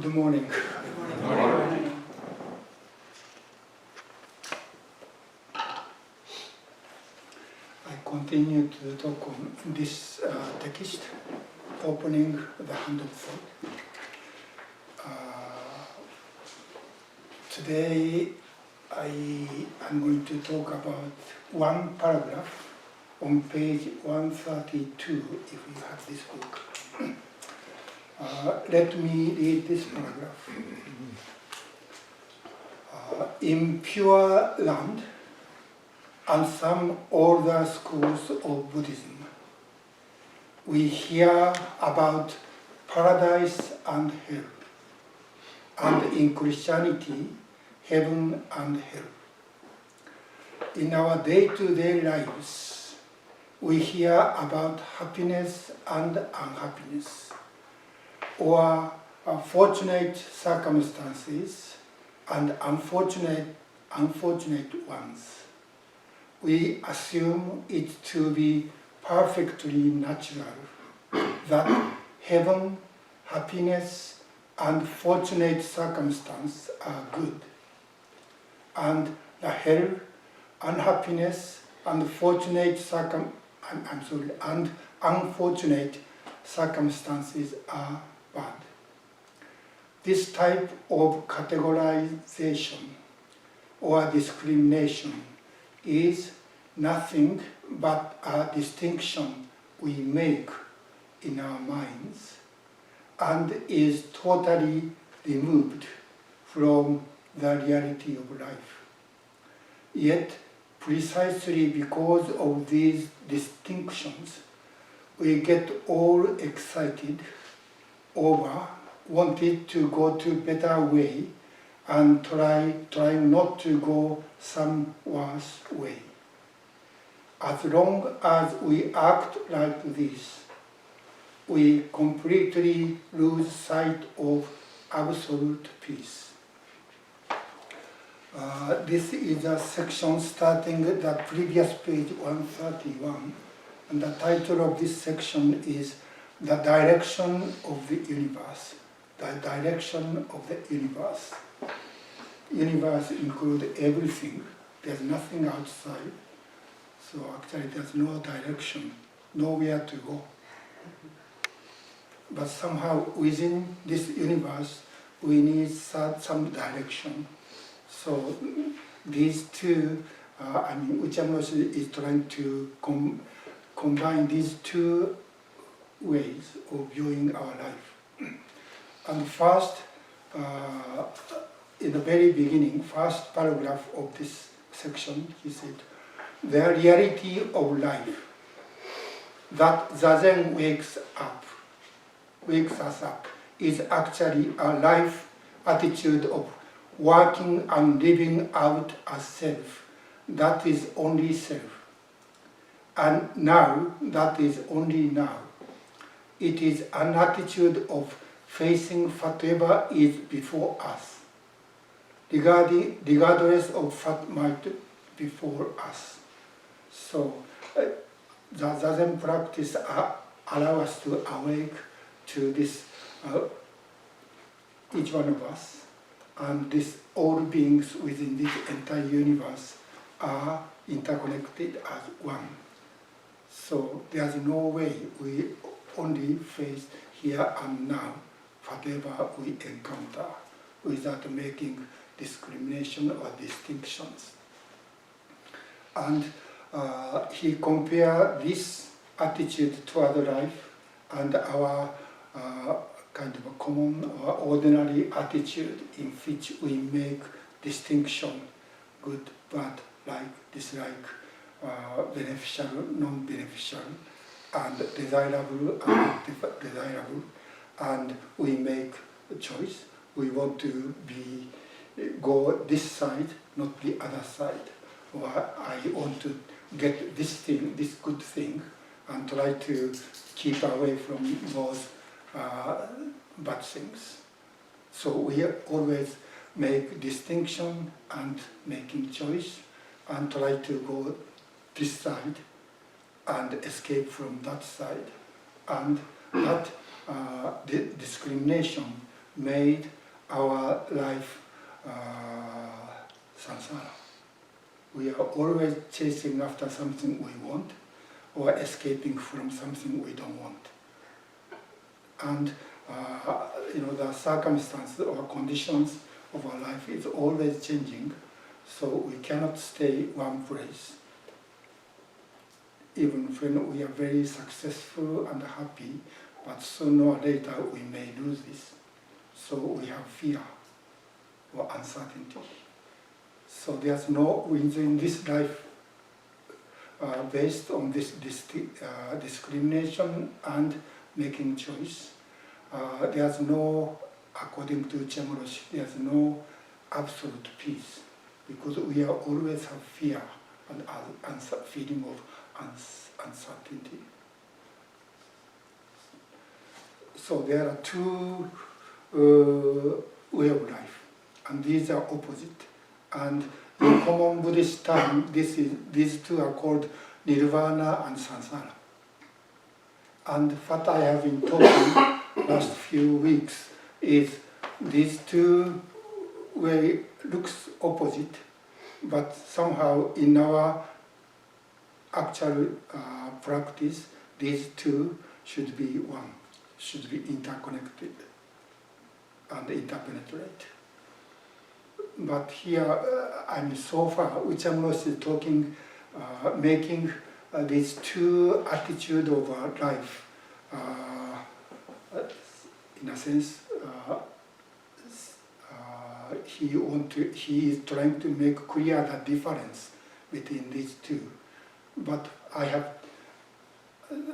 Good morning. Good morning. I continue to talk on this text, opening the hand of thought. Today I am going to talk about one paragraph on page 132, if you have this book. Let me read this paragraph. In Pure Land and some older schools of Buddhism, we hear about paradise and hell, and in Christianity, heaven and hell. In our day-to-day lives, we hear about happiness and unhappiness, or fortunate circumstances and unfortunate ones. We assume it to be perfectly natural that heaven, happiness, and fortunate circumstances are good, and the hell, unhappiness, and unfortunate circumstances are bad. This type of categorization or discrimination is nothing but a distinction we make in our minds and is totally removed from the reality of life. Yet, precisely because of these distinctions, we get all excited over wanting to go to a better way and trying not to go some worse way. As long as we act like this, we completely lose sight of absolute peace. This is a section starting at the previous page 131, and the title of this section is The Direction of the Universe. The direction of the universe. Universe includes everything. There's nothing outside. So actually there's no direction, nowhere to go. But somehow within this universe, we need some direction. So these two, Uchiyama is trying to combine these two ways of viewing our life. And first, in the very beginning, first paragraph of this section, he said, the reality of life, that Zazen wakes us up, is actually a life attitude of working and living out a self that is only self. And now, that is only now. It is an attitude of facing whatever is before us, regardless of what might be before us. So the Zazen practice allows us to awake to this, each one of us, and these all beings within this entire universe are interconnected as one. So there's no way we only face here and now whatever we encounter without making discrimination or distinctions. And he compared this attitude toward life and our kind of a common or ordinary attitude in which we make distinction, good, bad, like, dislike, beneficial, non-beneficial, and desirable and desirable, and we make a choice. We want to go this side, not the other side. Or I want to get this thing, this good thing, and try to keep away from those bad things. So we always make distinction and making choice, and try to go this side and escape from that side. And that discrimination made our life samsara. We are always chasing after something we want or escaping from something we don't want. And the circumstances or conditions of our life is always changing, so we cannot stay one place. Even when we are very successful and happy, but sooner or later we may lose this. So we have fear or uncertainty. So there's no, in this life, based on this discrimination and making choice, there's no, according to Uchiyama, there's no absolute peace, because we are always have fear and feeling of uncertainty. So there are two ways of life, and these are opposite. And in common Buddhist term, these two are called nirvana and samsara. And what I have been talking last few weeks is these two way looks opposite, but somehow in our actual practice, these two should be one, should be interconnected and interpenetrate. But here, so far, Uchiyama is talking, making these two attitudes of our life, in a sense, he is trying to make clear the difference between these two. But I have,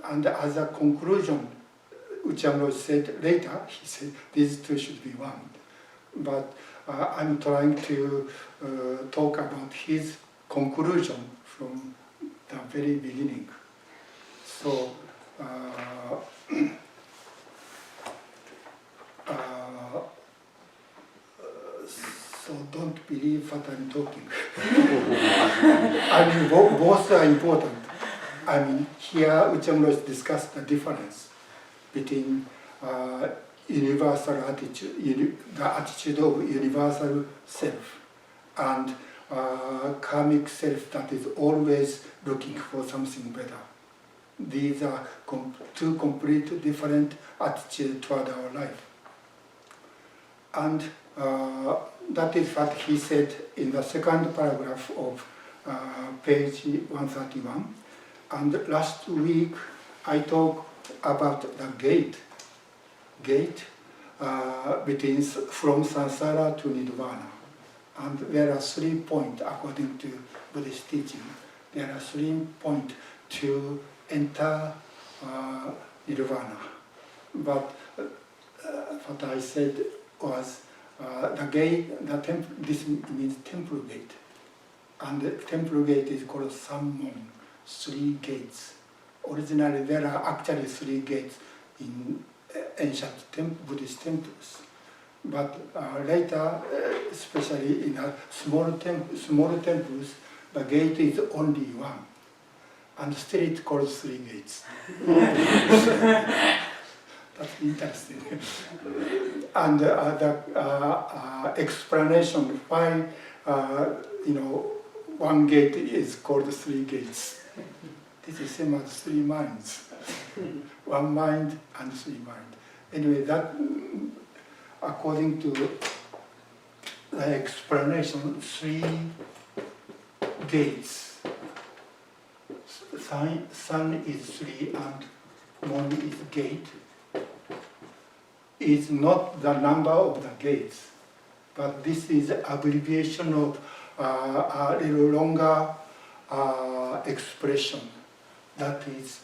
and as a conclusion, Uchiyama said later, he said these two should be one. But I'm trying to talk about his conclusion from the very beginning. So, so don't believe what I'm talking. I mean, both are important. I mean, here Uchiyama discussed the difference between universal attitude, the attitude of universal self, and karmic self that is always looking for something better. These are two completely different attitudes toward our life. And that is what he said in the second paragraph of page 131. And last week I talked about the gate between from samsara to nirvana. And there are 3 points according to Buddhist teaching. There are 3 points to enter nirvana. But what I said was the gate, this means temple gate. And the temple gate is called Sammon, 3 gates. Originally there are actually 3 gates in ancient Buddhist temples. But later, especially in smaller temples, the gate is only 1. And still it calls 3 gates. That's interesting. And the explanation why 1 gate is called 3 gates. This is same as 3 minds. 1 mind and 3 mind. Anyway, that according to the explanation, 3 gates. Sun is 3 and moon is gate. Is not the number of the gates, but this is abbreviation of a little longer expression. That is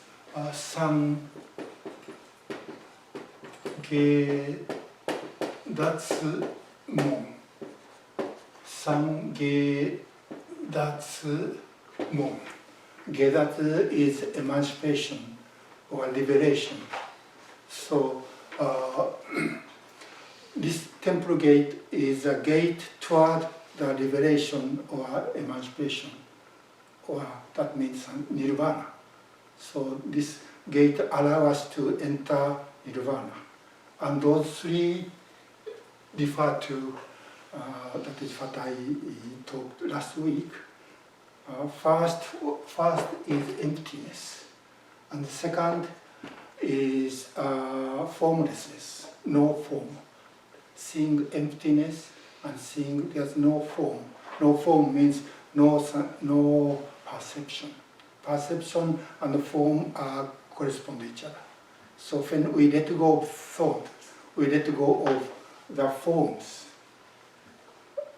sun ge, that's moon. San ge, that's moon. Gedatsu is emancipation or liberation. So this temple gate is a gate toward the liberation or emancipation, or that means nirvana. So this gate allows us to enter nirvana. And those 3 refer to, that is what I talked last week. First is emptiness, and the second is formlessness, no form. Seeing emptiness and seeing there's no form. No form means no perception. Perception and form are correspond to each other. So when we let go of thought, we let go of the forms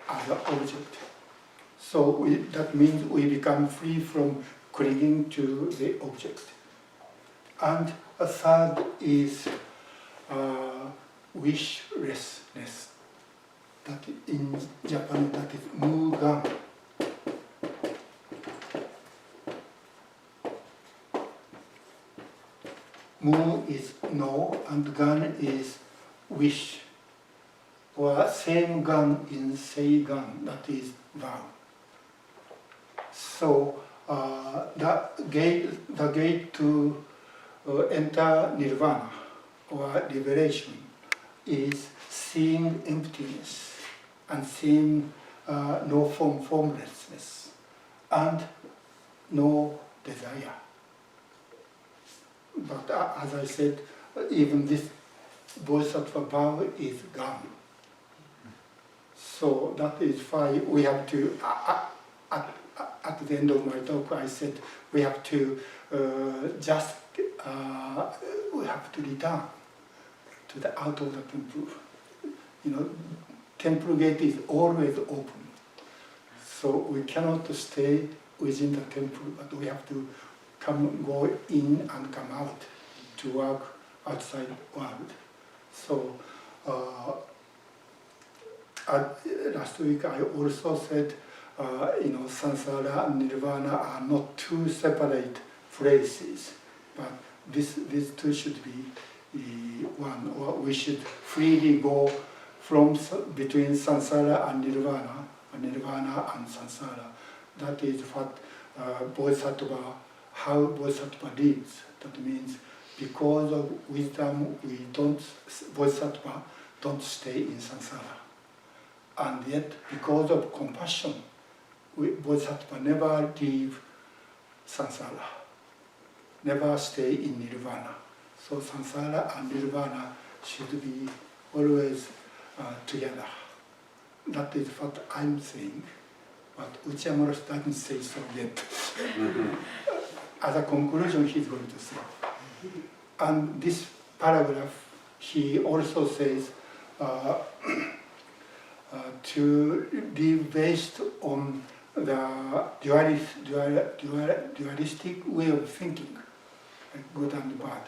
as an object. So that means we become free from clinging to the object. And a third is wishlessness. That in Japan, that is mugan. Mu is no, and gan is wish. Or same gan in sei gan, that is vow. So the gate to enter nirvana or liberation is seeing emptiness and seeing no form, formlessness, and no desire. But as I said, even this bodhisattva vow is gone. So that is why we have to, at the end of my talk, I said we have to we have to return to the out of the temple. You know, temple gate is always open. So we cannot stay within the temple, but we have to go in and come out to work outside world. So last week I also said, samsara and nirvana are not two separate places, but these two should be one, or we should freely go from between samsara and nirvana and samsara. That is what bodhisattva, how bodhisattva lives. That means because of wisdom, bodhisattva don't stay in samsara. And yet, because of compassion, bodhisattva never leave samsara, never stay in nirvana. So samsara and nirvana should be always together. That is what I'm saying, but Uchiyama doesn't say so yet. As a conclusion, he's going to say. And this paragraph, he also says, to be based on the dualistic way of thinking, like good and bad.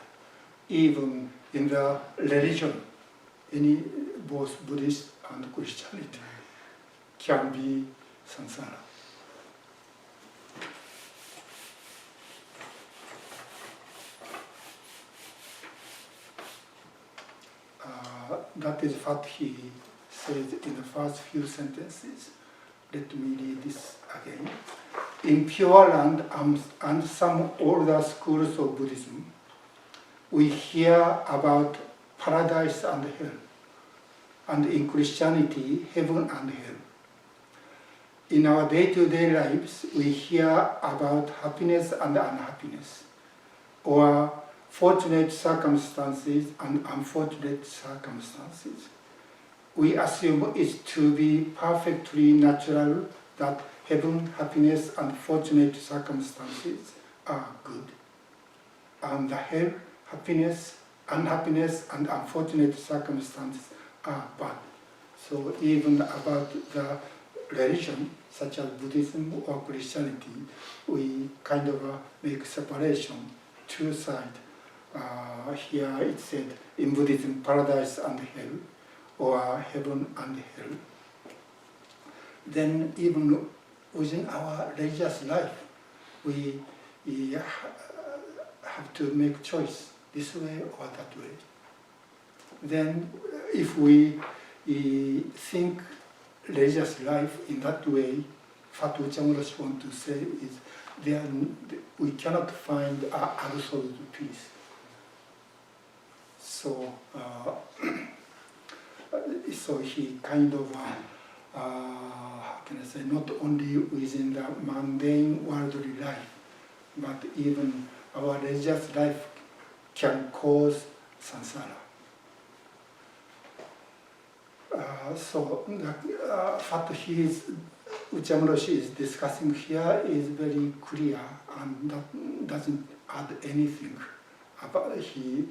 Even in the religion, both Buddhist and Christianity can be samsara. That is what he says in the first few sentences. Let me read this again. In Pure Land and some older schools of Buddhism, we hear about paradise and hell, and in Christianity, heaven and hell. In our day-to-day lives, we hear about happiness and unhappiness, or fortunate circumstances and unfortunate circumstances. We assume it to be perfectly natural that heaven, happiness, and fortunate circumstances are good, and the hell, happiness, unhappiness, and unfortunate circumstances are bad. So even about the religion, such as Buddhism or Christianity, we kind of make separation, two sides. Here it said, in Buddhism, paradise and hell, or heaven and hell. Then even within our religious life, we have to make choice, this way or that way. Then if we think religious life in that way, what Uchiyama wants to say is we cannot find absolute peace. So so he kind of, how can I say, not only within the mundane worldly life, but even our religious life can cause samsara. So what Uchiyama Roshi is discussing here is very clear and that doesn't add anything. About, he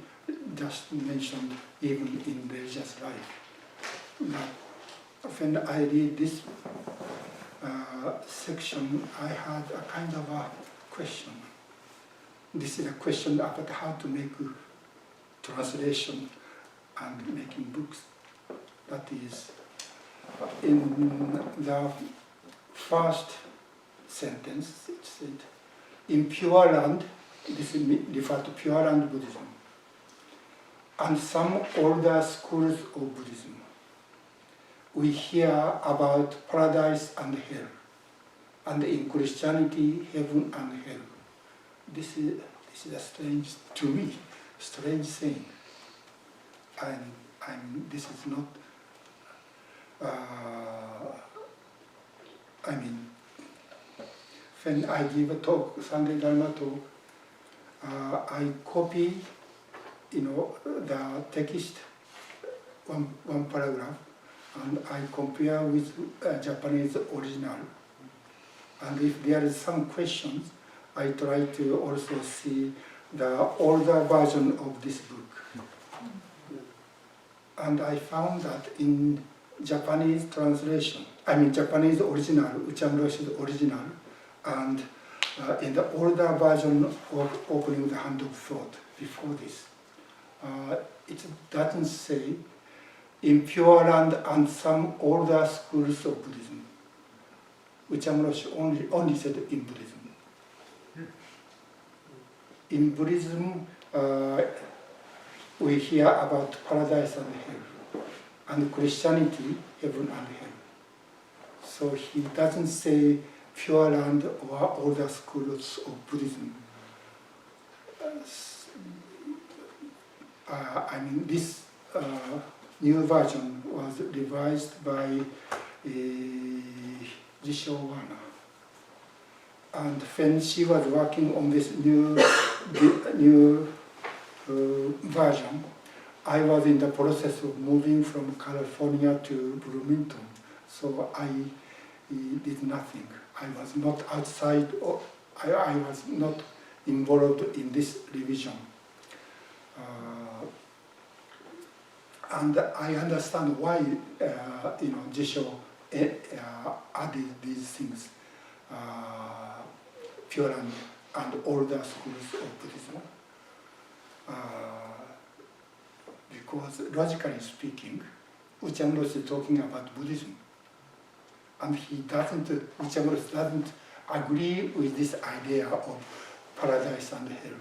just mentioned even in religious life. But when I read this section, I had a kind of a question. This is a question about how to make translation and making books. That is, in the first sentence, it said, in Pure Land, this refers to Pure Land Buddhism, and some older schools of Buddhism, we hear about paradise and hell, and in Christianity, heaven and hell. This is a strange, to me, strange thing. And this is not, when I give a talk, Sunday Dharma talk, I copy, the text, one paragraph, and I compare with Japanese original. And if there is some questions, I try to also see the older version of this book. And I found that in Japanese translation, Japanese original, Uchiyama Roshi's original, and in the older version of Opening the Hand of Thought before this, it doesn't say in Pure Land and some older schools of Buddhism. Uchiyama Roshi only said in Buddhism. In Buddhism, we hear about paradise and hell, and Christianity, heaven and hell. So he doesn't say Pure Land or older schools of Buddhism. This new version was revised by Jisho Wana. And when she was working on this new version, I was in the process of moving from California to Bloomington, so I did nothing. I was not outside, or I was not involved in this revision. And I understand why Jisho added these things, Pure Land and older schools of Buddhism. Because logically speaking, Uchiyama Roshi is talking about Buddhism, and Uchiyama Roshi doesn't agree with this idea of paradise and hell.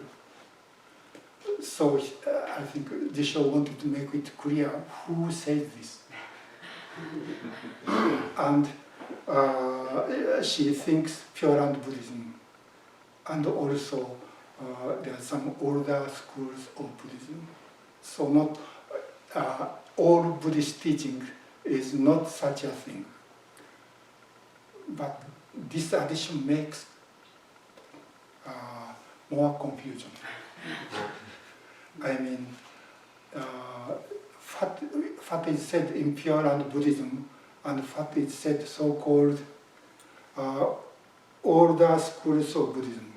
So I think Jisho wanted to make it clear who says this. And she thinks Pure Land Buddhism, and also there are some older schools of Buddhism. So not all Buddhist teaching is not such a thing. But this addition makes more confusion. What is said in Pure Land Buddhism and what is said so-called older schools of Buddhism.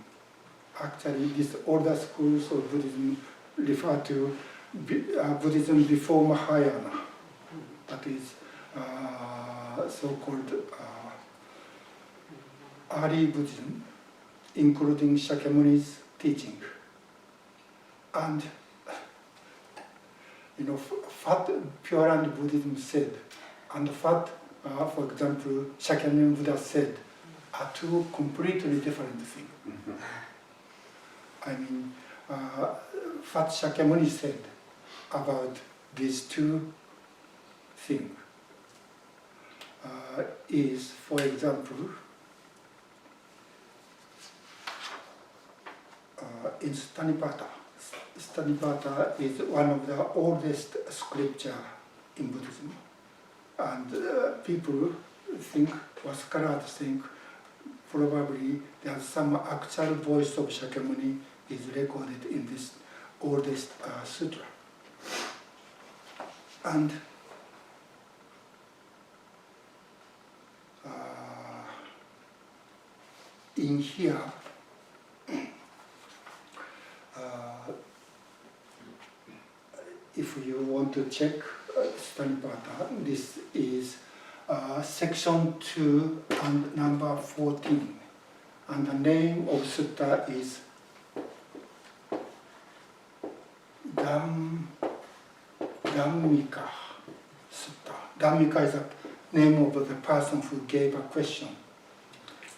Actually, these older schools of Buddhism refer to Buddhism before Mahayana. That is so-called early Buddhism, including Shakyamuni's teaching. And what Pure Land Buddhism said and what, for example, Shakyamuni Buddha said are two completely different things. What Shakyamuni said about these two things is, for example, in Sutta Nipata. Sutta Nipata is one of the oldest scripture in Buddhism. And people think, or scholars think, probably there's some actual voice of Shakyamuni is recorded in this oldest sutra. And in here, if you want to check Sutta Nipata, this is section 2 and number 14. And the name of sutta is Dhammika Sutta. Dhammika is the name of the person who gave a question.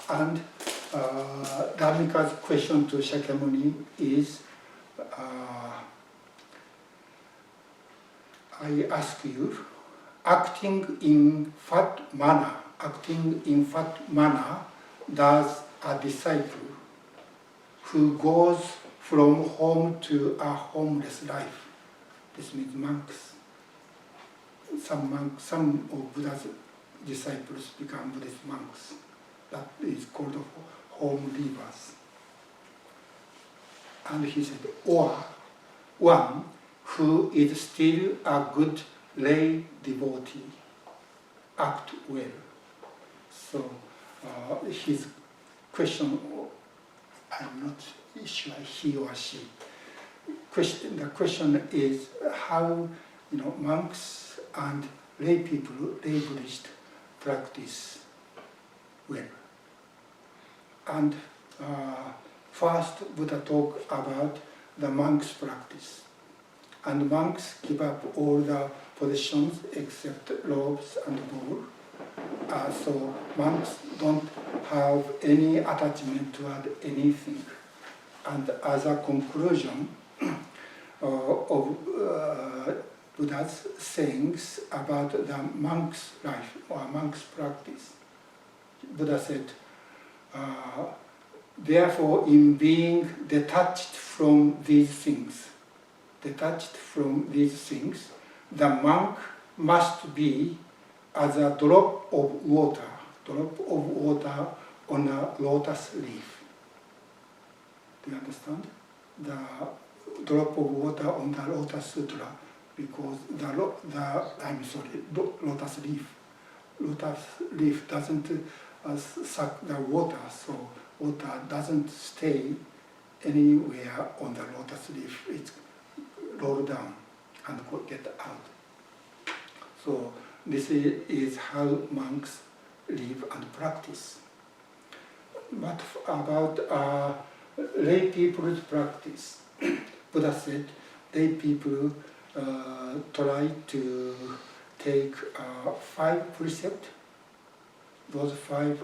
And Dhammika's question to Shakyamuni is, I ask you, acting in what manner does a disciple who goes from home to a homeless life, this means monks, some of Buddha's disciples become Buddhist monks, that is called home leavers. And he said, or one who is still a good lay devotee, act well. So his question, I'm not sure he or she. The question is how monks and lay people, lay Buddhists, practice well. And first Buddha talked about the monks' practice. And monks give up all the possessions except robes and bowl. So monks don't have any attachment toward anything. And as a conclusion of Buddha's sayings about the monk's life or monk's practice, Buddha said, therefore in being detached from these things, the monk must be as a drop of water on a lotus leaf. Do you understand? The drop of water on the Lotus Sutra, because lotus leaf doesn't suck the water, so water doesn't stay anywhere on the lotus leaf. It's rolled down and get out. So this is how monks live and practice. But about lay people's practice, Buddha said lay people try to take 5 precepts, those 5,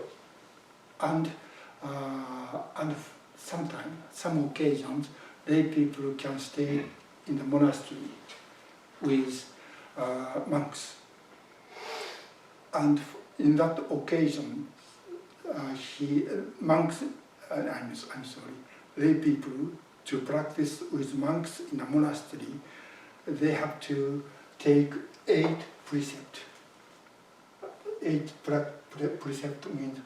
and sometimes, some occasions, lay people can stay in the monastery with monks. And in that occasion, lay people to practice with monks in a monastery, they have to take 8 precepts. 8 precepts means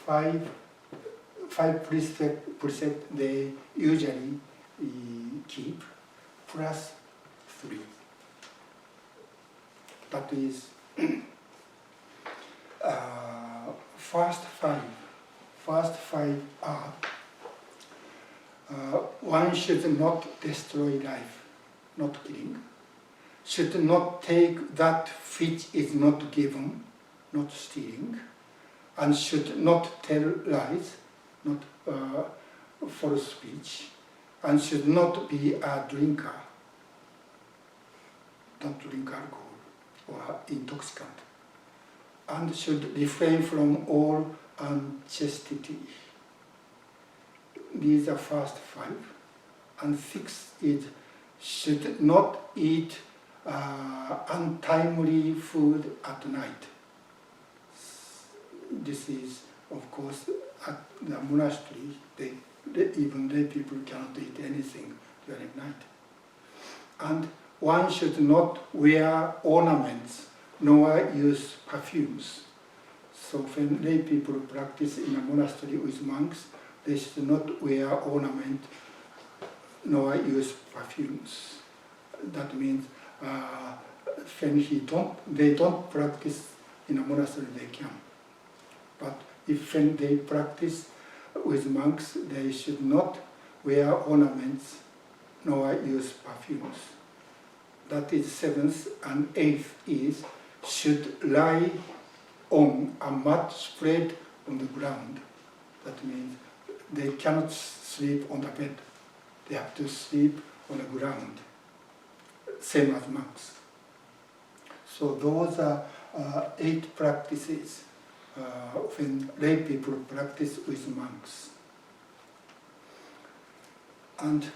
5 precepts they usually keep, plus 3. That is first 5 are one should not destroy life, not killing, should not take that which is not given, not stealing, and should not tell lies, not false speech, and should not be a drinker, don't drink alcohol or intoxicant, and should refrain from all unchastity. These are first 5. And 6 is should not eat untimely food at night. This is, of course, at the monastery, even lay people cannot eat anything during night. And one should not wear ornaments nor use perfumes. So when lay people practice in a monastery with monks, they should not wear ornament nor use perfumes. That means when they don't practice in a monastery, they can. But if when they practice with monks, they should not wear ornaments nor use perfumes. That is seventh, and eighth is should lie on a mat spread on the ground. That means they cannot sleep on the bed. They have to sleep on the ground, same as monks. So those are 8 practices when lay people practice with monks. And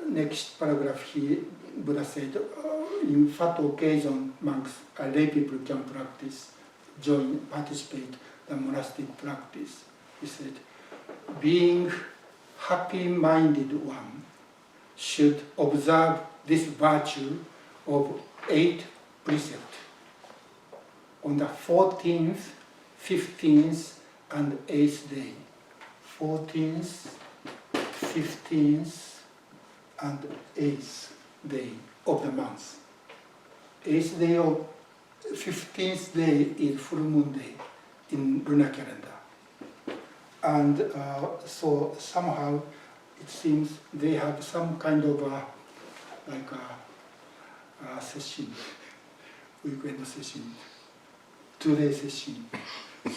next paragraph here, Buddha said, in what occasion monks, lay people can practice, participate the monastic practice. He said, being happy-minded one should observe this virtue of 8 precepts on the 14th, 15th, and 8th day. 14th, 15th, and 8th day of the month. 8th day of 15th day is full moon day in lunar calendar. And so somehow it seems they have some kind of session, weekend session, 2-day session.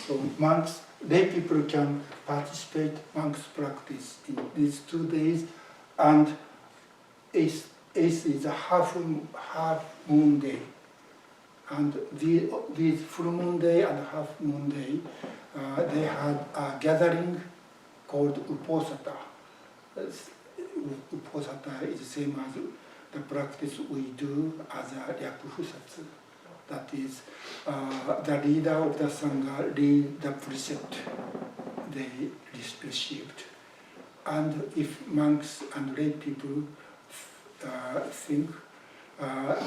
So monks, lay people can participate, monks practice in these 2 days, and 8th is a half moon day. And these full moon day and half moon day, they had a gathering called Uposatha. Uposatha is the same as the practice we do as a Ryakufusatsu. That is, the leader of the Sangha read the precept they received. And if monks and lay people think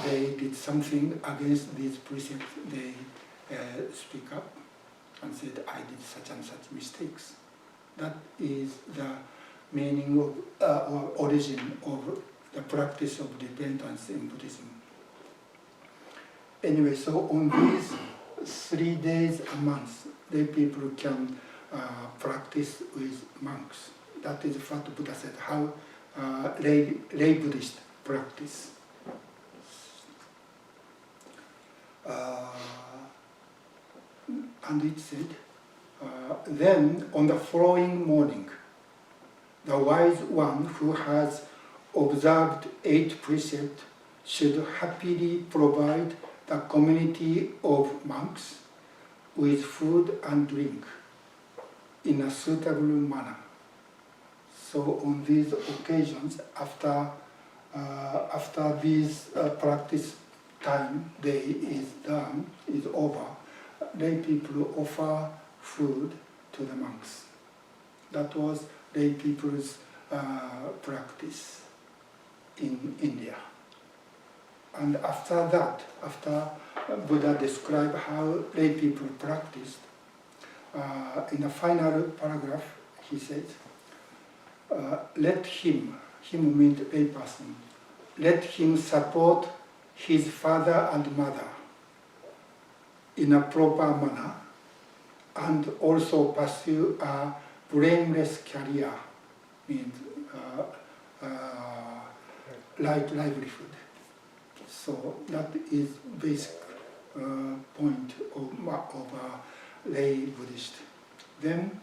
they did something against these precepts, they speak up and said, I did such and such mistakes. That is the meaning of or origin of the practice of repentance in Buddhism. Anyway, so on these 3 days a month, lay people can practice with monks. That is what Buddha said, how lay Buddhist practice. And it said, then on the following morning, the wise one who has observed 8 precepts should happily provide the community of monks with food and drink in a suitable manner. So on these occasions, after this practice time day is done, is over, lay people offer food to the monks. That was lay people's practice in India. And after that, after Buddha described how lay people practiced, in the final paragraph he said, let him means lay person, let him support his father and mother in a proper manner and also pursue a blameless career, means livelihood. So that is basic point of lay Buddhist. Then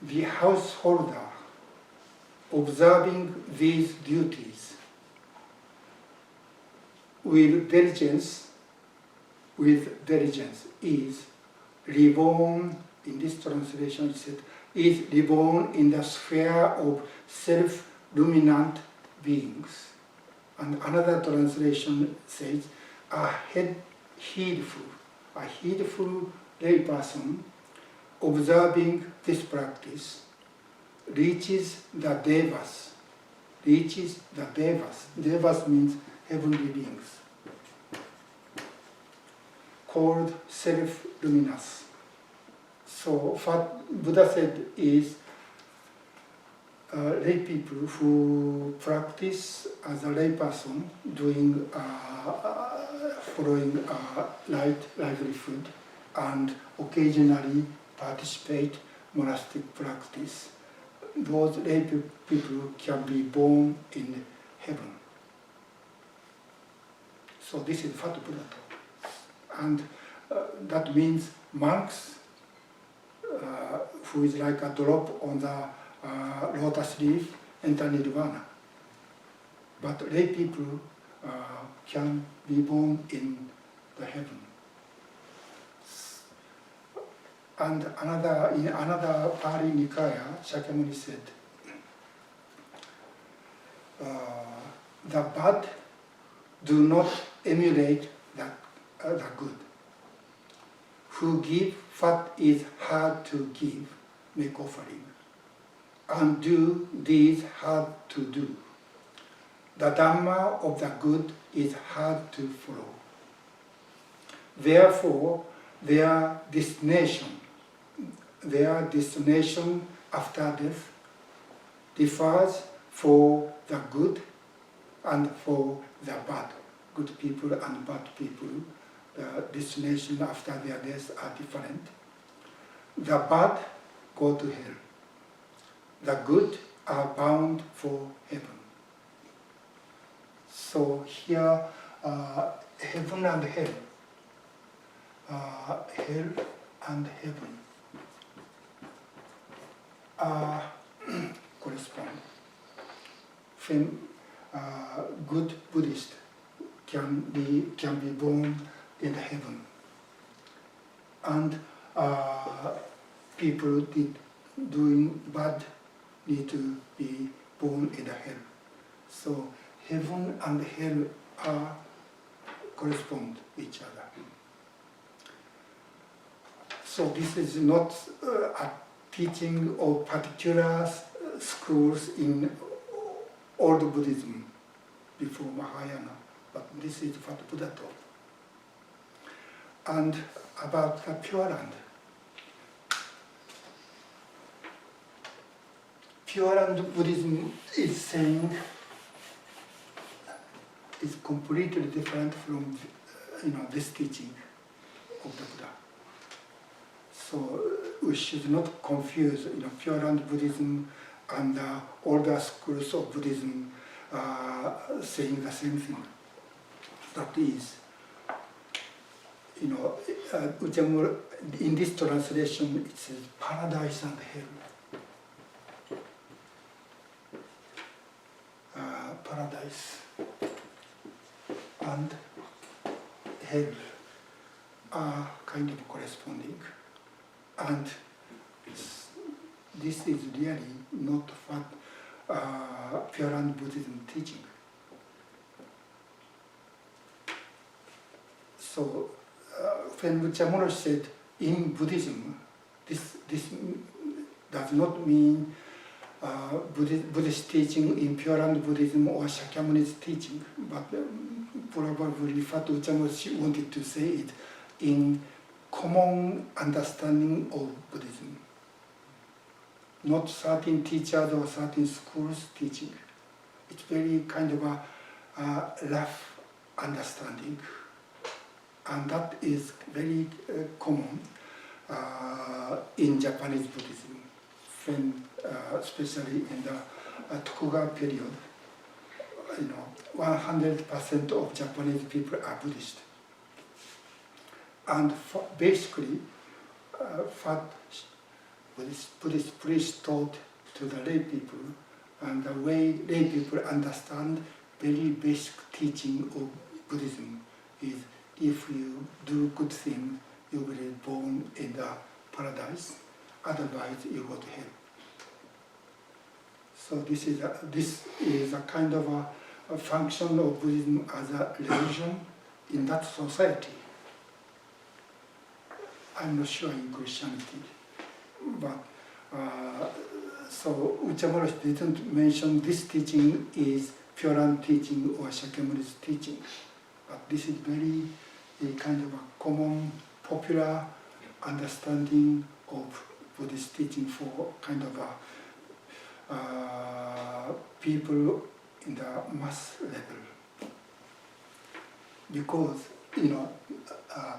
the householder observing these duties with diligence is reborn, in this translation it said, is reborn in the sphere of self-luminant beings. And another translation says, a heedful lay person observing this practice reaches the devas. Devas means heavenly beings, called self-luminous. So what Buddha said is lay people who practice as a lay person, doing following livelihood, and occasionally participate monastic practice. Those lay people can be born in heaven. So this is what Buddha taught. And that means monks, who is like a drop on the lotus leaf, enter nirvana. But lay people can be born in the heaven. And in another Pali Nikaya, Shakyamuni said, the bad do not emulate the good. Who give what is hard to give, make offering, and do deeds hard to do. The Dhamma of the good is hard to follow. Therefore, their destination after death differs for the good and for the bad. Good people and bad people, the destination after their death are different. The bad go to hell. The good are bound for heaven. So here, heaven and hell, hell and heaven correspond. When good Buddhist can be born in heaven, and people doing bad need to be born in the hell. So heaven and hell correspond each other. So this is not a teaching of particular schools in old Buddhism before Mahayana, but this is what Buddha taught. And about the Pure Land. Pure Land Buddhism is saying is completely different from this teaching of the Buddha. So we should not confuse Pure Land Buddhism and older schools of Buddhism saying the same thing. That is, Uchiyama, in this translation it says paradise and hell. Paradise and hell are kind of corresponding, and this is really not what Pure Land Buddhism teaching. So when Uchiyama said in Buddhism, this does not mean Buddhist teaching in Pure Land Buddhism or Shakyamuni's teaching, but probably what Uchiyama wanted to say it in common understanding of Buddhism. Not certain teachers or certain schools teaching. It's very kind of a rough understanding. And that is very common in Japanese Buddhism, when, especially in the Tokugawa period. 100% of Japanese people are Buddhist. And basically, what Buddhist priests taught to the lay people, and the way lay people understand very basic teaching of Buddhism is, if you do good things, you will be born in the paradise, otherwise you go to hell. So this is a kind of a function of Buddhism as a religion in that society. I'm not sure in Christianity, but so Uchiyama didn't mention this teaching is Pure Land teaching or Shakyamuni's teaching. But this is very a kind of a common, popular understanding of Buddhist teaching for kind of a people in the mass level. Because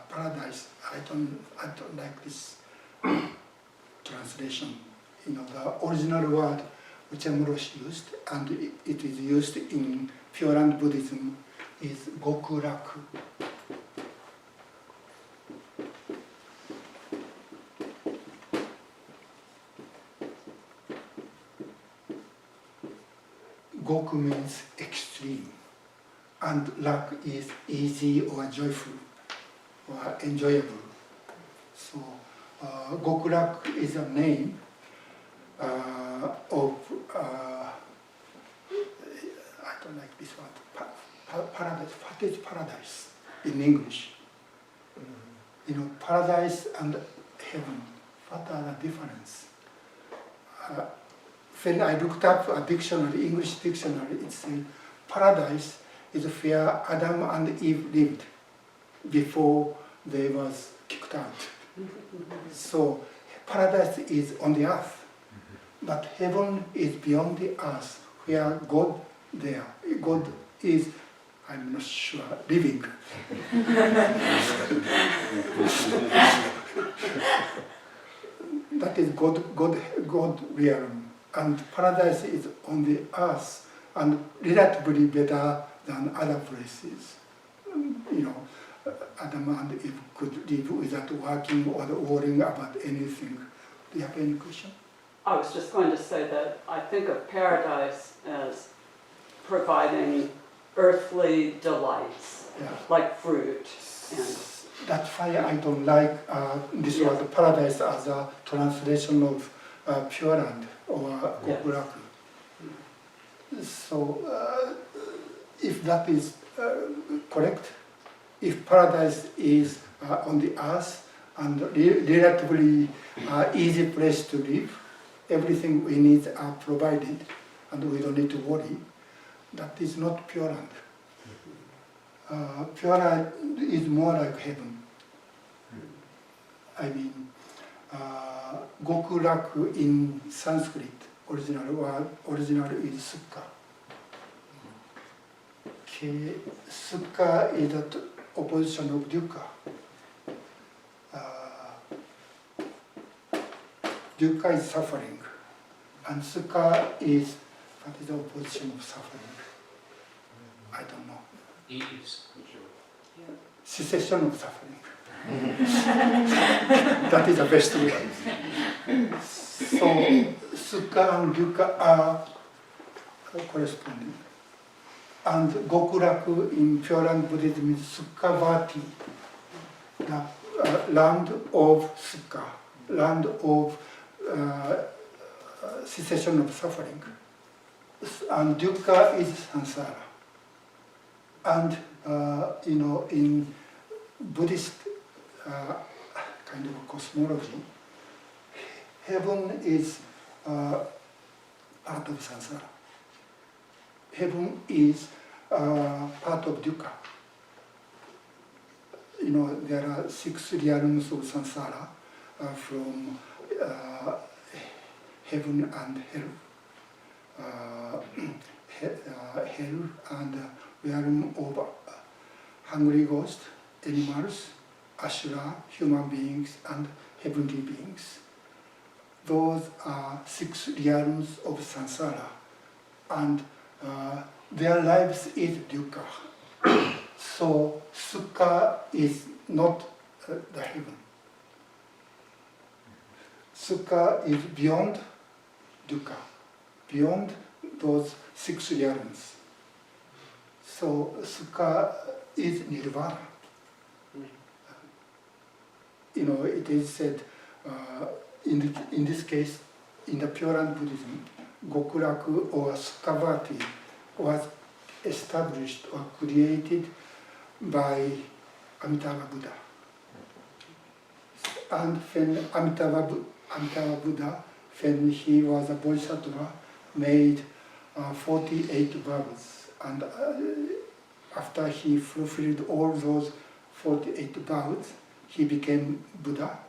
paradise, I don't like this translation. The original word Uchiyama used, and it is used in Pure Land Buddhism, is Gokuraku. Goku means extreme, and rak is easy or joyful or enjoyable. So Gokuraku is a name of I don't like this word, paradise. What is paradise in English? Paradise and heaven, what are the difference? When I looked up a dictionary, English dictionary, it said paradise is where Adam and Eve lived before they was kicked out. So paradise is on the earth, but heaven is beyond the earth, where God there. God is, I'm not sure, living. That is God realm. And paradise is on the earth and relatively better than other places. Adam and Eve could live without working or worrying about anything. Do you have any question? I was just going to say that I think of paradise as providing earthly delights, like fruit. And that's why I don't like this word paradise as a translation of Pure Land or Gokuraku. So if that is correct, if paradise is on the earth and relatively easy place to live, everything we need are provided and we don't need to worry, that is not Pure Land. Pure Land is more like heaven. I mean, Gokuraku in Sanskrit, original is Sukha. Okay. Sukha is the opposition of dukkha. Dukkha is suffering, and Sukha is, what is the opposition of suffering? I don't know. Ease. Cessation of suffering. That is the best way. So, Sukha and Dukkha are corresponding. And Gokuraku in Pure Land Buddhism is Sukkhavati, the land of Sukha, land of cessation of suffering. And Dukkha is Samsara. And, in Buddhist kind of cosmology, heaven is part of Samsara. Heaven is part of dukkha. There are 6 realms of Samsara from heaven and hell. Hell and realm of hungry ghosts, animals, Ashura, human beings, and heavenly beings. Those are 6 realms of Samsara, and their lives is dukkha. So Sukha is not the heaven. Sukha is beyond dukkha, beyond those 6 realms. So Sukha is nirvana. It is said in this case, in the Pure Land Buddhism, Gokuraku or Sukkhavati was established or created by Amitabha Buddha. And when Amitabha Buddha, when he was a bodhisattva, made 48 vows And after he fulfilled all those 48 vows, he became Buddha,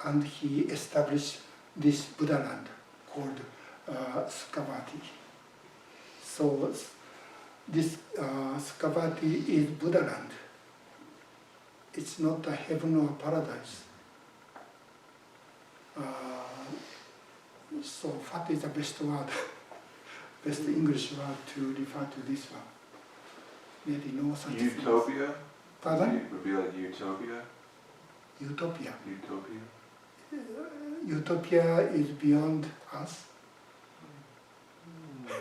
and he established this Buddha land called Sukhavati. So this Sukhavati is Buddha land. It's not a heaven or paradise. So what is the best word, best English word to refer to this one? Maybe no such thing. Utopia? Pardon? It would be like utopia? Utopia. Utopia? Utopia is beyond us.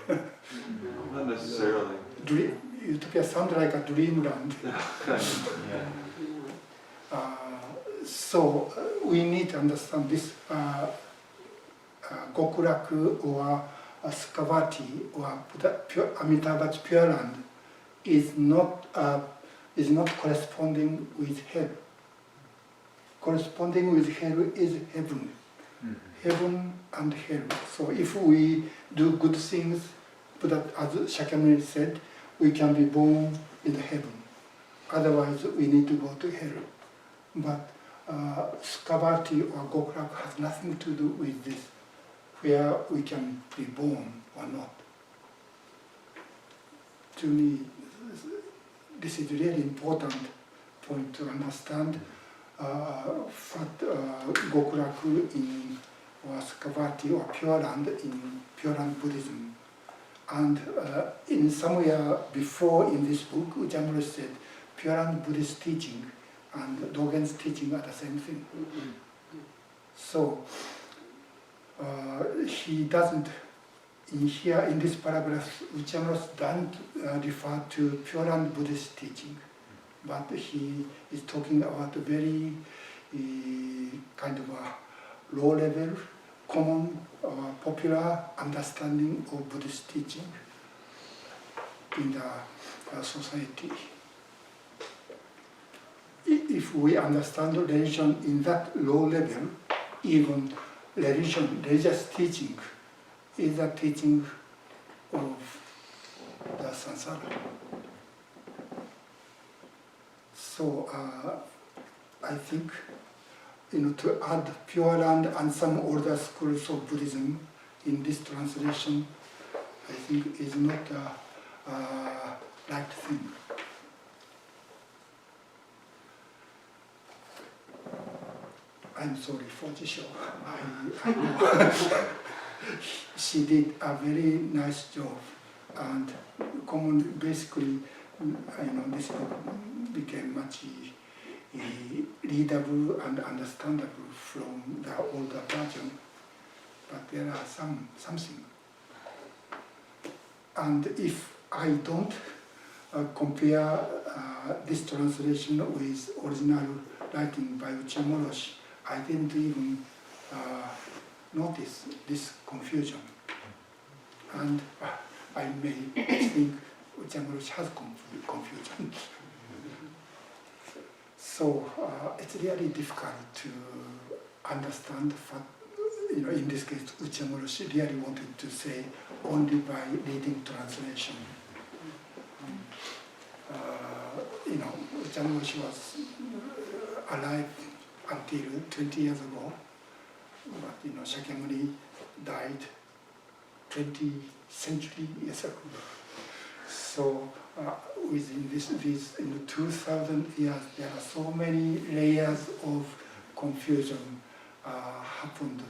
Not necessarily. Utopia sounds like a dreamland. So we need to understand this Gokuraku or Sukhavati or Amitabha's Pure Land is not corresponding with hell. Corresponding with hell is heaven. Heaven and hell. So if we do good things, Buddha, as Shakyamuni said, we can be born in the heaven. Otherwise, we need to go to hell. But Sukhavati or Gokuraku has nothing to do with this, where we can be born or not. To me, this is really important point to understand what Gokuraku in or Sukhavati or Pure Land in Pure Land Buddhism. And in somewhere before in this book, Uchiyama said Pure Land Buddhist teaching and Dogen's teaching are the same thing. So he doesn't, in this paragraph, Uchiyama doesn't refer to Pure Land Buddhist teaching, but he is talking about a very kind of a low level, common, popular understanding of Buddhist teaching in the society. If we understand religion in that low level, even religious teaching is a teaching of the samsara. So I think to add Pure Land and some older schools of Buddhism in this translation, I think is not a right thing. I'm sorry for Jisho. I know. She did a very nice job, and basically, this book became much readable and understandable from the older version. But there are something. And if I don't compare this translation with original writing by Uchiyama Rో, I didn't even notice this confusion. And I may think Uchiyama Ró has confusion. So it's really difficult to understand what, in this case, Uchiyama Ró really wanted to say only by reading translation. Uchiyama Ró was alive until 20 years ago, but Shakyamuni died 20 century years ago. So within these 2,000 years, there are so many layers of confusion happened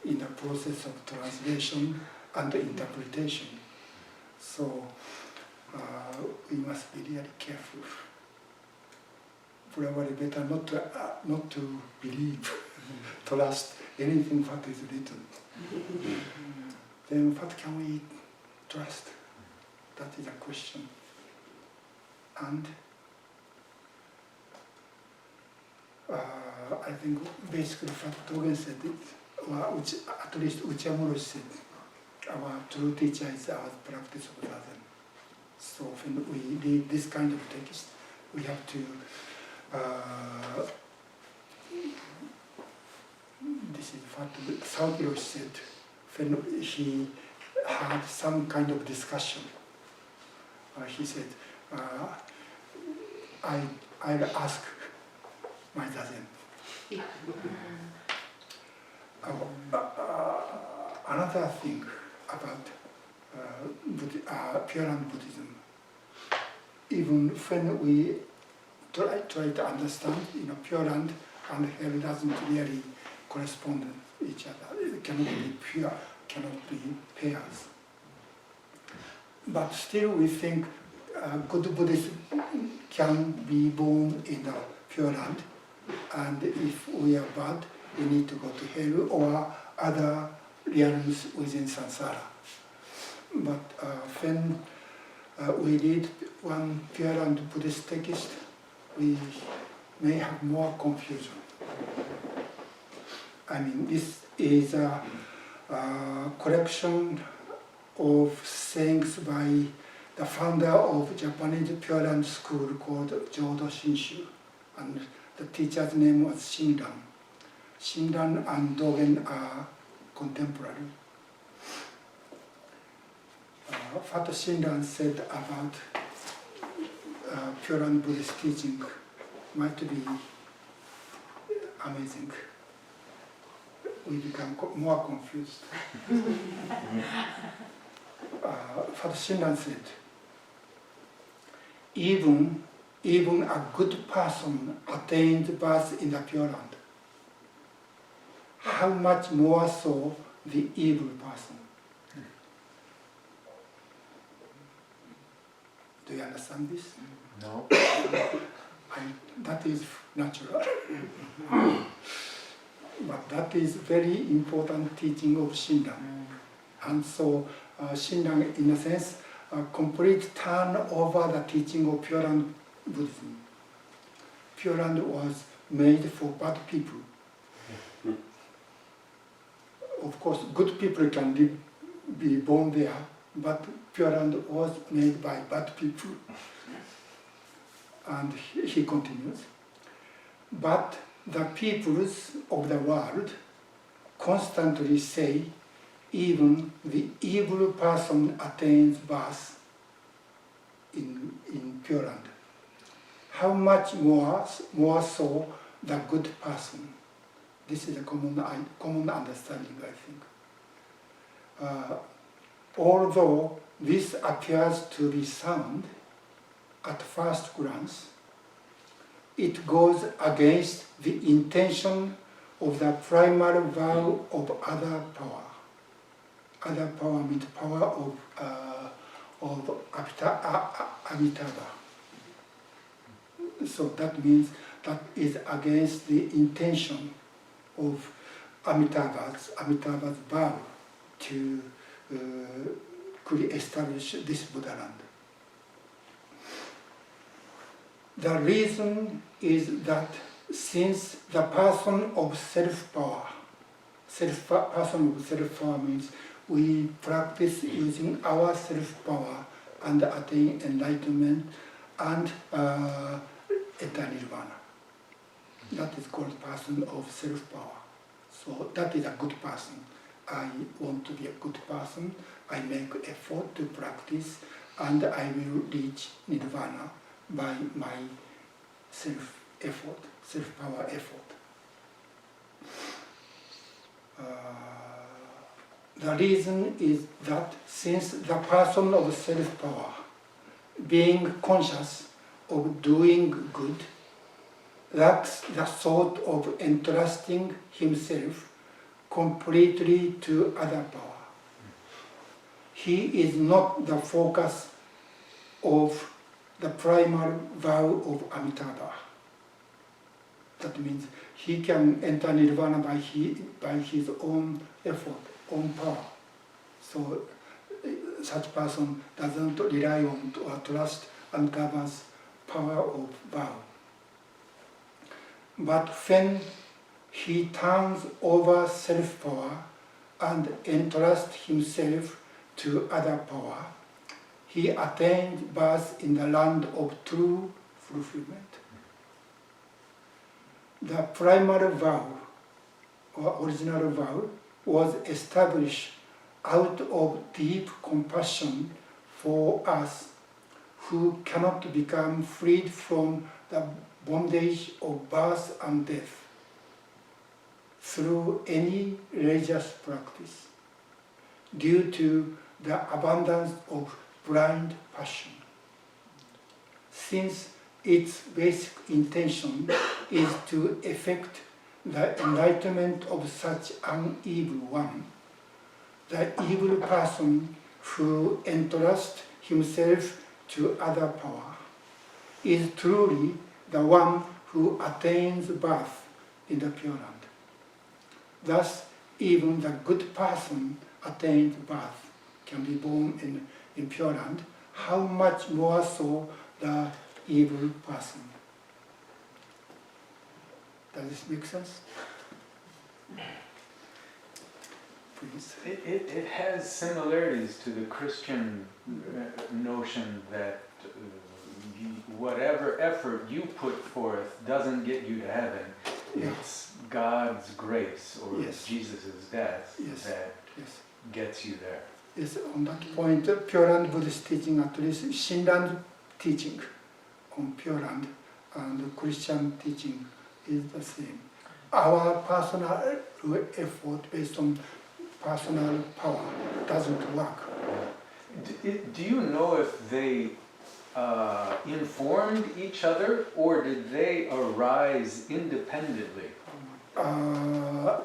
in the process of translation and interpretation. So we must be really careful. Probably better not to believe, trust anything what is written. Then what can we trust? That is a question. And I think basically what Dogen said, or at least Uchiyama Ró said, our true teacher is our practice of Zazen. So when we read this kind of text, we have to this is what Shohaku said when he had some kind of discussion he said, I'll ask my zazen. Another thing about Pure Land Buddhism, even when we try to understand, Pure Land and Hell doesn't really correspond to each other. It cannot be pure, cannot be pairs. But still we think good Buddhists can be born in the Pure Land, and if we are bad, we need to go to hell or other realms within samsara. But when we read one Pure Land Buddhist text, we may have more confusion. I mean, this is a collection of sayings by the founder of Japanese Pure Land school called Jodo Shinshu, and the teacher's name was Shinran. Shinran and Dogen are contemporary. What Shinran said about Pure Land Buddhist teaching might be amazing. We become more confused. What Shinran said, even a good person attains birth in the Pure Land. How much more so the evil person? Do you understand this? No. That is natural. But that is very important teaching of Shinran. And so Shinran, in a sense, a complete turn over the teaching of Pure Land Buddhism. Pure Land was made for bad people. Of course, good people can be born there, but Pure Land was made by bad people. And he continues, but the peoples of the world constantly say even the evil person attains birth in Pure Land. How much more so the good person? This is a common understanding, I think. Although this appears to be sound at first glance, it goes against the intention of the primal vow of other power. Other power means power of Amitabha. So that means that is against the intention of Amitabha's vow to establish this Buddha land. The reason is that since the person of self-power means we practice using our self-power and attain enlightenment and enter nirvana. That is called person of self-power. So that is a good person. I want to be a good person. I make effort to practice, and I will reach nirvana by my self-effort, self-power effort. The reason is that since the person of self-power, being conscious of doing good, lacks the thought of entrusting himself completely to other power. He is not the focus of the primal vow of Amitabha. That means he can enter nirvana by his own effort, own power. So such person doesn't rely on or trust Amitabha's power of vow. But when he turns over self-power and entrusts himself to other power, he attains birth in the land of true fulfillment. The primary vow, or original vow, was established out of deep compassion for us who cannot become freed from the bondage of birth and death through any religious practice due to the abundance of blind passion. Since its basic intention is to effect the enlightenment of such an evil one, the evil person who entrusts himself to other power is truly the one who attains birth in the Pure Land. Thus, even the good person attains birth, can be born in Pure Land, how much more so the evil person. Does this make sense? Please. It has similarities to the Christian notion that whatever effort you put forth doesn't get you to heaven. Yeah. It's God's grace or Yes. Jesus' death Yes. that Yes. gets you there. Yes, on that point, Pure Land Buddhist teaching, at least Shinran teaching on Pure Land and Christian teaching is the same. Our personal effort based on personal power doesn't work. Do you know if they informed each other or did they arise independently?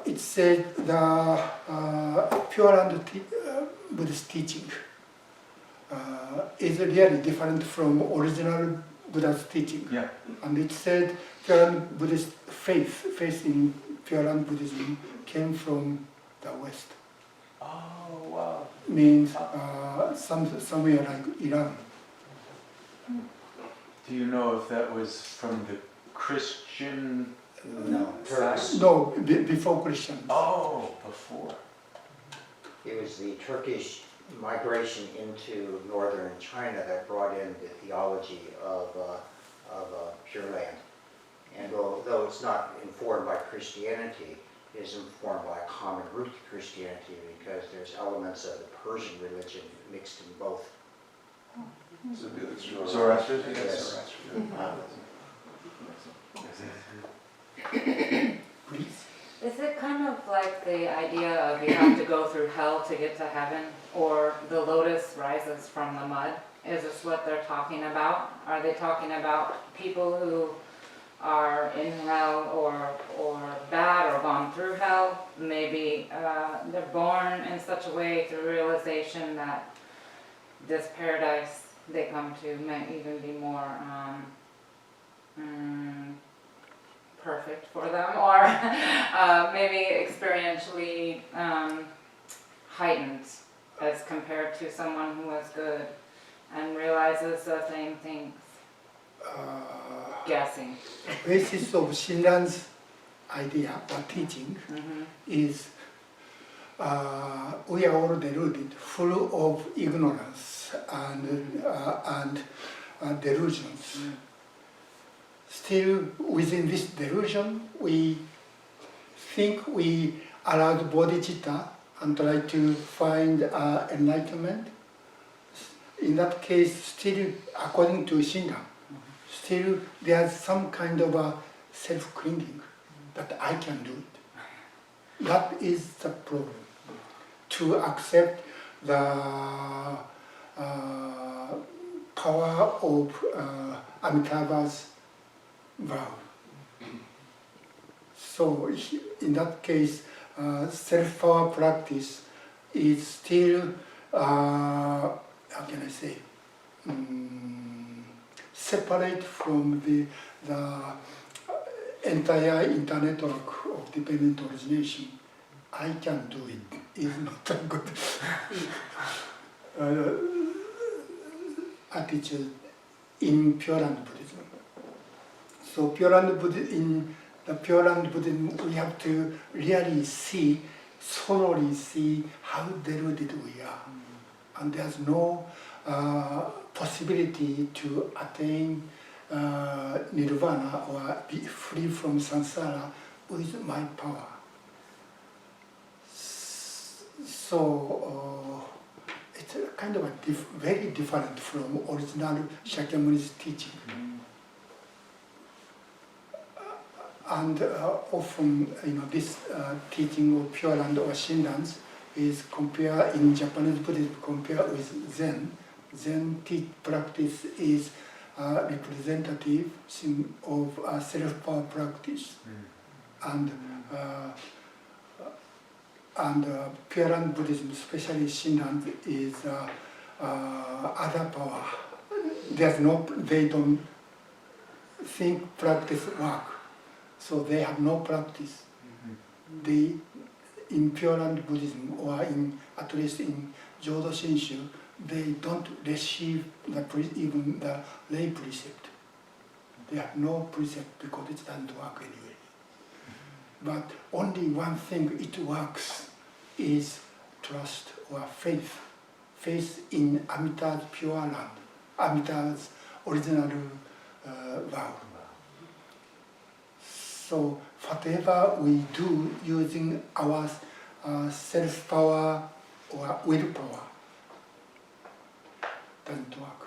It said the Pure Land Buddhist teaching is really different from original Buddha's teaching. Yeah. And it said Pure Land Buddhist faith in Pure Land Buddhism came from the West. Oh, wow. Means somewhere like Iran. Do you know if that was from the Christian? No, Turks. No, before Christians. Oh, before. It was the Turkish migration into northern China that brought in the theology of Pure Land. And although it's not informed by Christianity, it is informed by a common root to Christianity because there's elements of the Persian religion mixed in both. So it'd be like Zoroastrianism? Yes. Please. Is it kind of like the idea of you have to go through hell to get to heaven, or the lotus rises from the mud? Is this what they're talking about? Are they talking about people who are in hell or bad or gone through hell? Maybe they're born in such a way through realization that this paradise they come to might even be more perfect for them, or maybe experientially heightened as compared to someone who is good and realizes the same things. Guessing. The basis of Shinran's idea or teaching is we are all deluded, full of ignorance and delusions. Still within this delusion, we think we allowed bodhicitta and try to find enlightenment. In that case, still according to Shinran, still there's some kind of a self-clinging that I can do it. That is the problem. To accept the power of Amitabha's vow. So in that case, self-power practice is still, how can I say, separate from the entire internet network of dependent origination. I can do it. Is not a good attitude in Pure Land Buddhism. So in the Pure Land Buddhism, we have to really thoroughly see how deluded we are. And there's no possibility to attain nirvana or be free from samsara with my power. So it's it's a kind of very different from original Shakyamuni's teaching. And often, this teaching of Pure Land or Shinran is compared in Japanese Buddhism compared with Zen. Zen practice is representative of self-power practice, and Pure Land Buddhism, especially Shinran, is other power. They don't think practice work. So they have no practice. They, in Pure Land Buddhism, or at least in Jodo Shinshu, they don't receive even the lay precept. They have no precept because it doesn't work anyway. But only one thing it works is trust or faith. Faith in Amitabha's Pure Land, Amitabha's original vow. So whatever we do using our self-power or willpower doesn't work.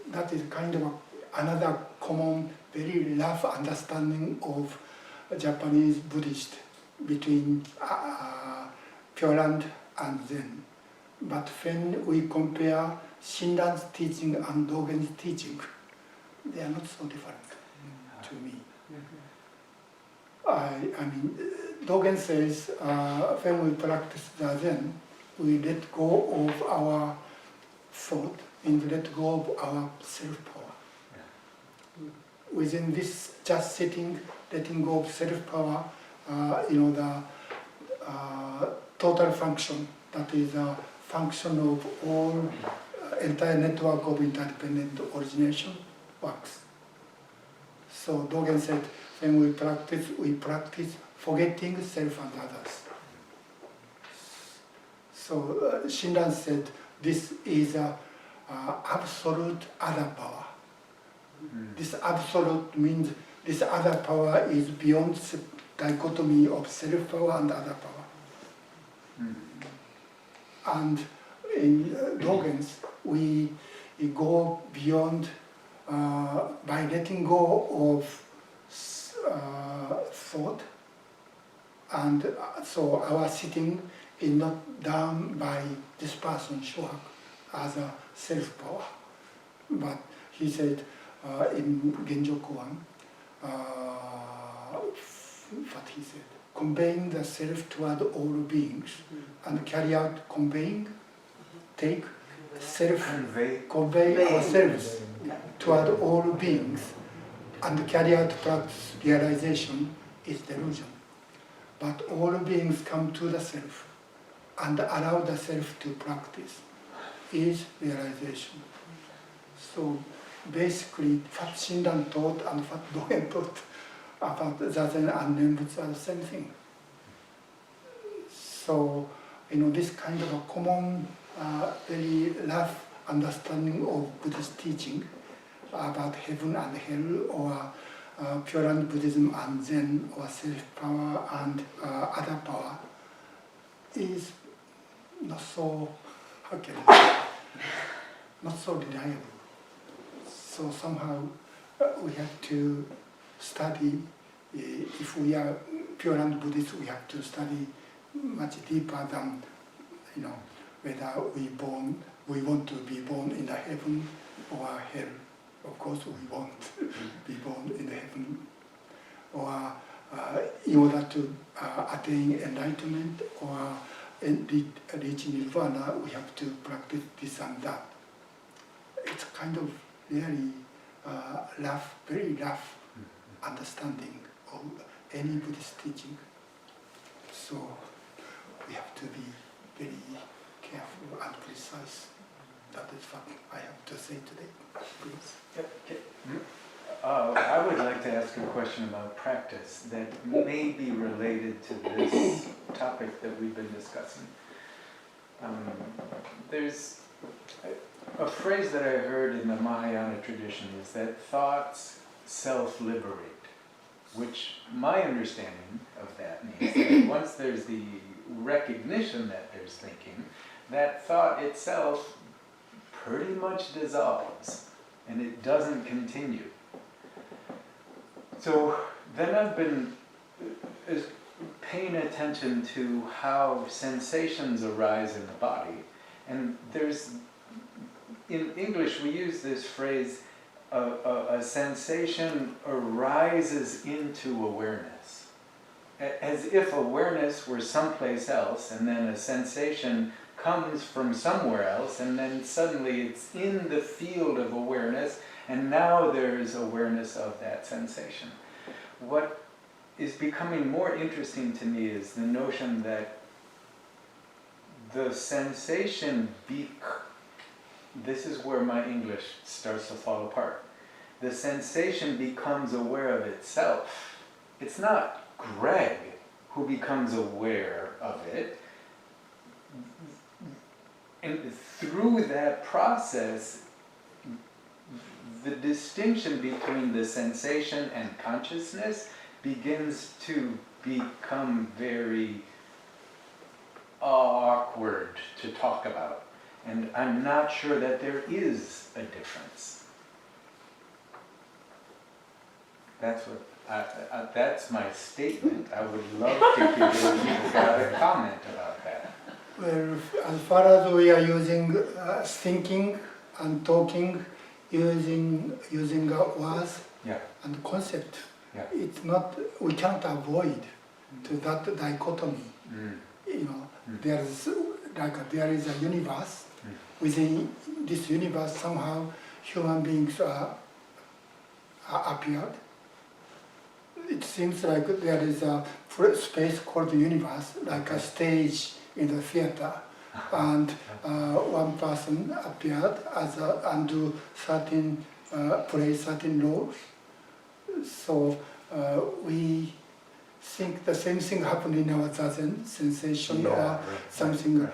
That is kind of another common, very rough understanding of Japanese Buddhist between Pure Land and Zen. But when we compare Shinran's teaching and Dogen's teaching, they are not so different to me. I mean, Dogen says when we practice the Zen, we let go of our thought and let go of our self-power. Within this just sitting, letting go of self-power, the total function, that is a function of all entire network of interdependent origination works. So Dogen said, when we practice forgetting self and others. So Shinran said, this is a absolute other power. This absolute means this other power is beyond dichotomy of self-power and other power. And in Dogen's, we go beyond by letting go of thought, and so our sitting is not done by this person, Shohaku, as a self-power. But he said in Genjo Koan, what he said, conveying the self toward all beings and carry out conveying, take self, convey ourselves toward all beings and carry out practice realization is delusion. But all beings come to the self and allow the self to practice is realization. So basically what Shinran taught and what Dogen taught about Zazen and Nenbutsu are the same thing. So, this kind of a common, very rough understanding of Buddhist teaching about heaven and hell, or Pure Land Buddhism and Zen, or self-power and other power, is not so, not so reliable. So somehow we have to study, if we are Pure Land Buddhists, we have to study much deeper than, whether we want to be born in the heaven or hell. Of course we want to be born in the heaven. Or in order to attain enlightenment or reach nirvana, we have to practice this and that. It's kind of really rough, very rough understanding of any Buddhist teaching. So we have to be very careful and precise. That is what I have to say today. Please. I would like to ask a question about practice that may be related to this topic that we've been discussing. There's a phrase that I heard in the Mahayana tradition is that thoughts self-liberate, which my understanding of that means that once there's the recognition that there's thinking, that thought itself pretty much dissolves and it doesn't continue. So then I've been paying attention to how sensations arise in the body. And in English we use this phrase, a sensation arises into awareness. As if awareness were someplace else, and then a sensation comes from somewhere else, and then suddenly it's in the field of awareness, and now there's awareness of that sensation. What is becoming more interesting to me is the notion that the sensation, this is where my English starts to fall apart. The sensation becomes aware of itself. It's not Greg who becomes aware of it. And through that process, the distinction between the sensation and consciousness begins to become very awkward to talk about. And I'm not sure that there is a difference. That's my statement. I would love to hear if you've got a comment about that. Well, as far as we are using thinking and talking, using words Yeah. and concept, Yeah. it's not, we cannot avoid to that dichotomy. Mm. You know, Mm. there is a universe. Within this universe, somehow human beings appeared. It seems like there is a space called the universe, like a stage in the theater, and one person appeared and do certain play certain roles. So we think the same thing happened in our zazen sensation, Yeah, or right, something right.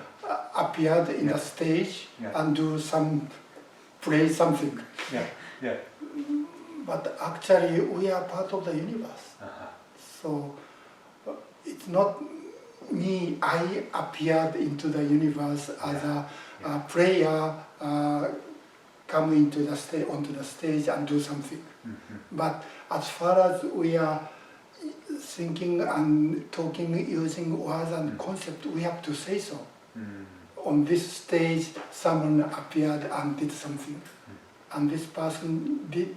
appeared in Yeah. the stage Yeah. and do play something. Yeah, yeah. But actually we are part of the universe. Uh-huh. So it's not me, I appeared into the universe as a player, come into the onto the stage and do something. Mm-hmm. But as far as we are thinking and talking using words and concept, we have to say so. Mm. On this stage, someone appeared and did something, and this person did,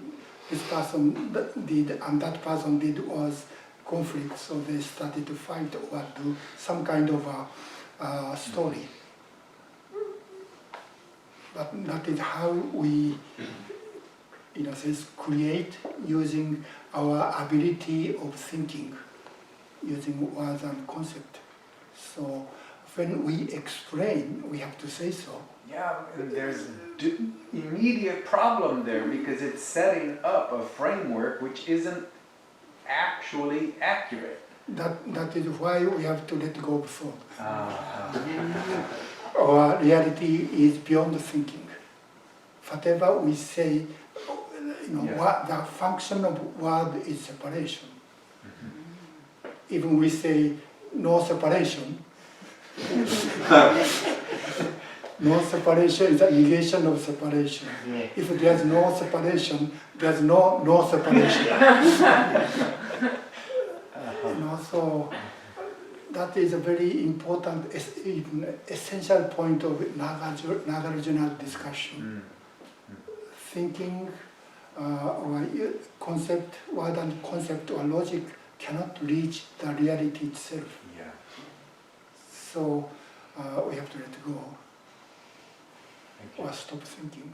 and that person did was conflict, so they started to fight or do some kind of a story. But that is how we, in a sense, create using our ability of thinking, using words and concept. So when we explain, we have to say so. Yeah, and there's an immediate problem there because it's setting up a framework which isn't actually accurate. That is why we have to let go of thought. Uh-huh. Our reality is beyond thinking. Whatever we say, what the function of word is separation. Even we say no separation, no separation is a negation of separation. If there's no separation, there's no separation. So that is a very important, essential point of Nagarjuna's discussion. Thinking or concept, word and concept or logic cannot reach the reality itself. Yeah. So we have to let go Thank you. or stop thinking.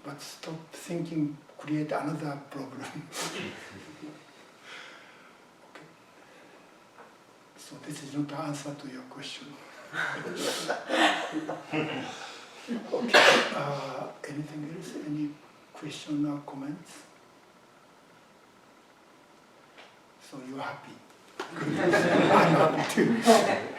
But stop thinking create another problem. Okay. So this is not the answer to your question. Okay. Anything else? Any question or comments? So you're happy. I'm happy too.